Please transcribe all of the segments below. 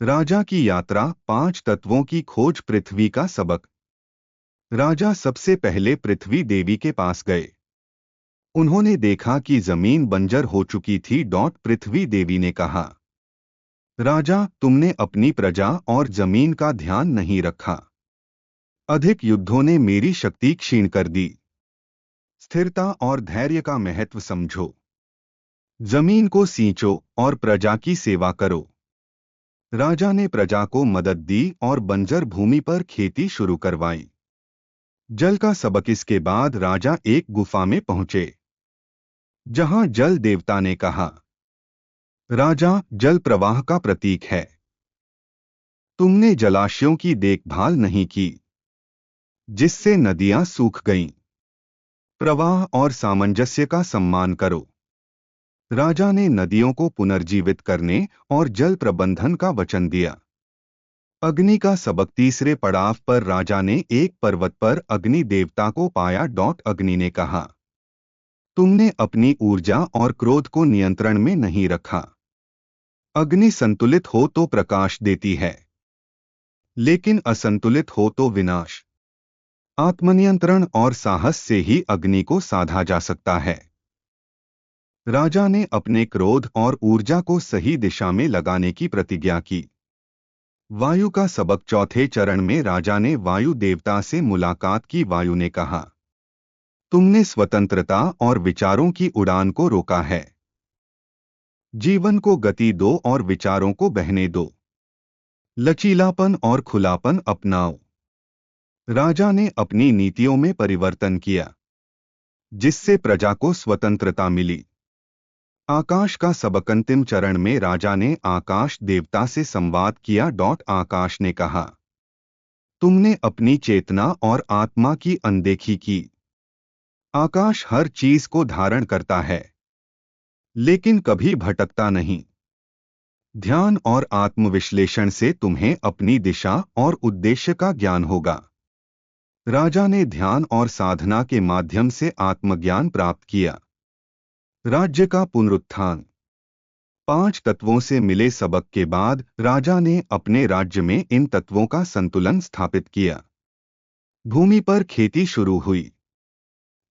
राजा की यात्रा, 5 तत्वों की खोज, पृथ्वी का सबक। राजा सबसे पहले पृथ्वी देवी के पास गए। उन्होंने देखा कि जमीन बंजर हो चुकी थी। पृथ्वी देवी ने कहा, राजा, तुमने अपनी प्रजा और जमीन का ध्यान नहीं रखा। अधिक युद्धों ने मेरी शक्ति क्षीण कर दी। स्थिरता और धैर्य का महत्व समझो। जमीन को सींचो और प्रजा की सेवा करो। राजा ने प्रजा को मदद दी और बंजर भूमि पर खेती शुरू करवाई। जल का सबक। इसके बाद राजा एक गुफा में पहुंचे, जहां जल देवता ने कहा, राजा, जल प्रवाह का प्रतीक है। तुमने जलाशयों की देखभाल नहीं की, जिससे नदियां सूख गईं। प्रवाह और सामंजस्य का सम्मान करो। राजा ने नदियों को पुनर्जीवित करने और जल प्रबंधन का वचन दिया। अग्नि का सबक। तीसरे पड़ाव पर राजा ने एक पर्वत पर अग्नि देवता को पाया। अग्नि ने कहा, तुमने अपनी ऊर्जा और क्रोध को नियंत्रण में नहीं रखा। अग्नि संतुलित हो तो प्रकाश देती है, लेकिन असंतुलित हो तो विनाश। आत्मनियंत्रण और साहस से ही अग्नि को साधा जा सकता है। राजा ने अपने क्रोध और ऊर्जा को सही दिशा में लगाने की प्रतिज्ञा की। वायु का सबक। चौथे चरण में राजा ने वायु देवता से मुलाकात की। वायु ने कहा, तुमने स्वतंत्रता और विचारों की उड़ान को रोका है। जीवन को गति दो और विचारों को बहने दो। लचीलापन और खुलापन अपनाओ। राजा ने अपनी नीतियों में परिवर्तन किया, जिससे प्रजा को स्वतंत्रता मिली। आकाश का सबक। अंतिम चरण में राजा ने आकाश देवता से संवाद किया। आकाश ने कहा, तुमने अपनी चेतना और आत्मा की अनदेखी की। आकाश हर चीज को धारण करता है, लेकिन कभी भटकता नहीं। ध्यान और आत्मविश्लेषण से तुम्हें अपनी दिशा और उद्देश्य का ज्ञान होगा। राजा ने ध्यान और साधना के माध्यम से आत्मज्ञान प्राप्त किया। राज्य का पुनरुत्थान। 5 तत्वों से मिले सबक के बाद राजा ने अपने राज्य में इन तत्वों का संतुलन स्थापित किया। भूमि पर खेती शुरू हुई।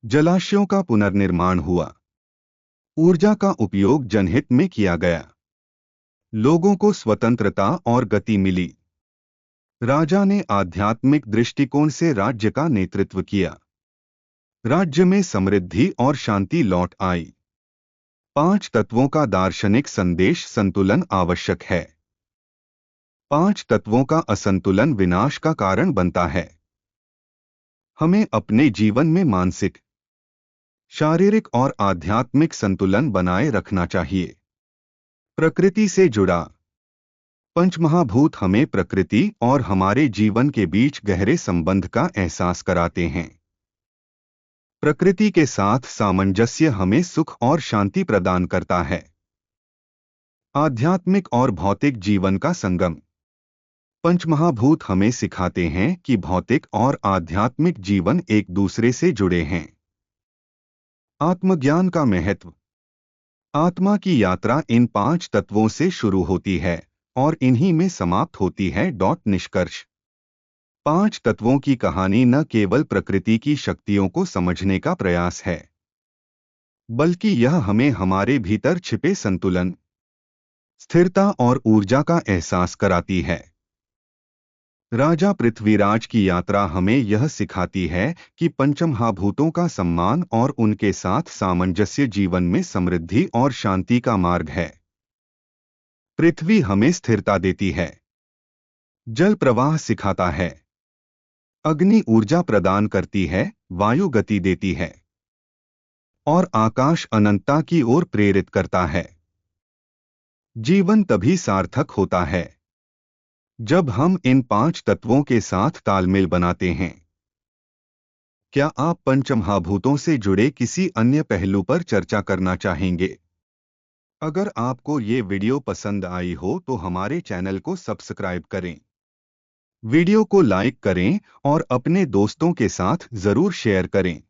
जलाशयों का पुनर्निर्माण हुआ। ऊर्जा का उपयोग जनहित में किया गया। लोगों को स्वतंत्रता और गति मिली। राजा ने आध्यात्मिक दृष्टिकोण से राज्य का नेतृत्व किया। राज्य में समृद्धि और शांति लौट आई। 5 तत्वों का दार्शनिक संदेश। संतुलन आवश्यक है। 5 तत्वों का असंतुलन विनाश का कारण बनता है। हमें अपने जीवन में मानसिक, शारीरिक और आध्यात्मिक संतुलन बनाए रखना चाहिए। प्रकृति से जुड़ा। पंचमहाभूत हमें प्रकृति और हमारे जीवन के बीच गहरे संबंध का एहसास कराते हैं। प्रकृति के साथ सामंजस्य हमें सुख और शांति प्रदान करता है। आध्यात्मिक और भौतिक जीवन का संगम। पंचमहाभूत हमें सिखाते हैं कि भौतिक और आध्यात्मिक जीवन एक दूसरे से जुड़े हैं। आत्मज्ञान का महत्व। आत्मा की यात्रा इन 5 तत्वों से शुरू होती है और इन्हीं में समाप्त होती है। निष्कर्ष। 5 तत्वों की कहानी न केवल प्रकृति की शक्तियों को समझने का प्रयास है, बल्कि यह हमें हमारे भीतर छिपे संतुलन, स्थिरता और ऊर्जा का एहसास कराती है। राजा पृथ्वीराज की यात्रा हमें यह सिखाती है कि पंचमहाभूतों का सम्मान और उनके साथ सामंजस्य जीवन में समृद्धि और शांति का मार्ग है। पृथ्वी हमें स्थिरता देती है। जल प्रवाह सिखाता है। अग्नि ऊर्जा प्रदान करती है। वायु गति देती है और आकाश अनंतता की ओर प्रेरित करता है। जीवन तभी सार्थक होता है जब हम इन 5 तत्वों के साथ तालमेल बनाते हैं। क्या आप पंचमहाभूतों से जुड़े किसी अन्य पहलू पर चर्चा करना चाहेंगे? अगर आपको ये वीडियो पसंद आई हो तो हमारे चैनल को सब्सक्राइब करें, वीडियो को लाइक करें और अपने दोस्तों के साथ जरूर शेयर करें।